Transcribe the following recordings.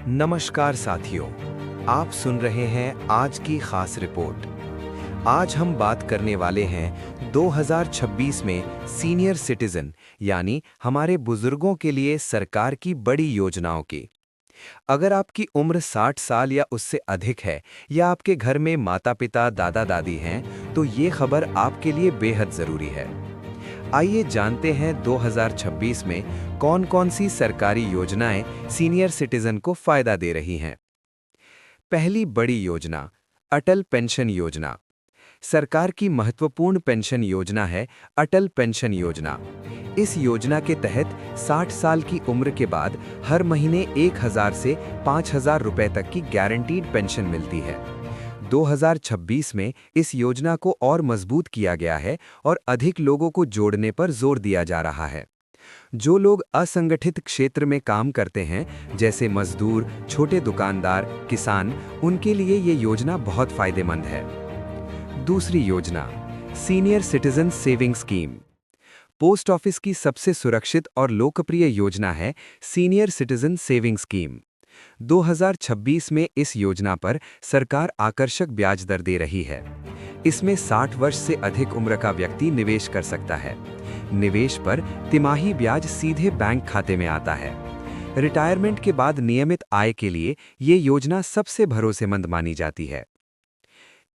नमस्कार साथियों, आप सुन रहे हैं आज की खास रिपोर्ट। आज हम बात करने वाले हैं 2026 में सीनियर सिटीजन यानी हमारे बुजुर्गों के लिए सरकार की बड़ी योजनाओं की। अगर आपकी उम्र 60 साल या उससे अधिक है या आपके घर में माता-पिता, दादा-दादी हैं, तो ये खबर आपके लिए बेहद ज़रूरी है। आइए जानते हैं 2026 में कौन-कौन सी सरकारी योजनाएं सीनियर सिटीजन को फायदा दे रही हैं। पहली बड़ी योजना, अटल पेंशन योजना। सरकार की महत्वपूर्ण पेंशन योजना है अटल पेंशन योजना। इस योजना के तहत 60 साल की उम्र के बाद हर महीने 1000 से 5000 रुपए तक की गारंटीड पेंशन मिलती है। 2026 में इस योजना को और मजबूत किया गया है और अधिक लोगों को जोड़ने पर जोर दिया जा रहा है। जो लोग असंगठित क्षेत्र में काम करते हैं, जैसे मजदूर, छोटे दुकानदार, किसान, उनके लिए ये योजना बहुत फायदेमंद है। दूसरी योजना, senior citizen saving scheme. Post office की सबसे सुरक्षित और लोकप्रिय योजना है सीनियर सिटीजन सेविंग स्कीम। 2026 में इस योजना पर सरकार आकर्षक ब्याज दर दे रही है। इसमें 60 वर्ष से अधिक उम्र का व्यक्ति निवेश कर सकता है। निवेश पर तिमाही ब्याज सीधे बैंक खाते में आता है। रिटायरमेंट के बाद नियमित आय के लिए ये योजना सबसे भरोसेमंद मानी जाती है।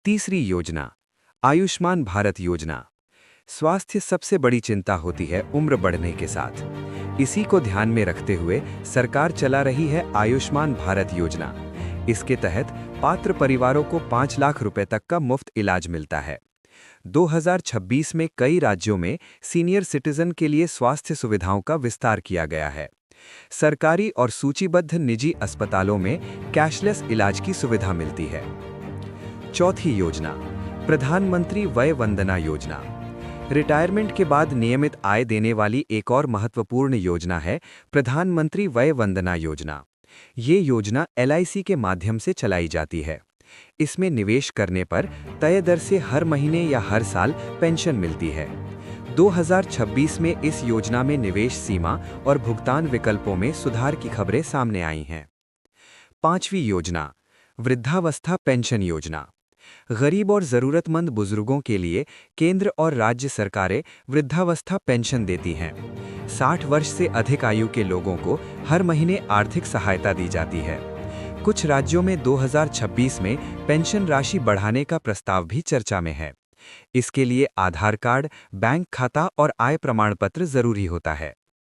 तीसरी योजना, आयुष्मान भारत योजना। स्वास्थ्य सबसे बड़ी चिंता होती है उम्र बढ़ने के साथ। इसी को ध्यान में रखते हुए सरकार चला रही है आयुष्मान भारत योजना। इसके तहत पात्र परिवारों को 5 लाख रुपए तक का मुफ्त इलाज मिलता है। 2026 में कई राज्यों में सीनियर सिटीजन के लिए स्वास्थ्य सुविधाओं का विस्तार किया गया है। सरकारी और सूचीबद्ध निजी अस्पतालों में कैशलेस इलाज की सुविधा मिलती है। चौथी योजना, प्रधानमंत्री वय वंदना योजना। रिटायरमेंट के बाद नियमित आय देने वाली एक और महत्वपूर्ण योजना है प्रधानमंत्री वय वंदना योजना। ये योजना LIC के माध्यम से चलाई जाती है। इसमें निवेश करने पर तय दर से हर महीने या हर साल पेंशन मिलती है। 2026 में इस योजना में निवेश सीमा और भुगतान विकल्पों में सुधार की खबरें सामने आई हैं। पांचवी योजना, वृद्धावस्था पेंशन योजना। गरीब और जरूरतमंद बुजुर्गों के लिए केंद्र और राज्य सरकारें वृद्धावस्था पेंशन देती हैं। 60 वर्ष से अधिक आयु के लोगों को हर महीने आर्थिक सहायता दी जाती है। कुछ राज्यों में 2026 में पेंशन राशि बढ़ाने का प्रस्ताव भी चर्चा में है। इसके लिए आधार कार्ड, बैंक खाता और आय प्रमाण पत्र जरूरी होता है।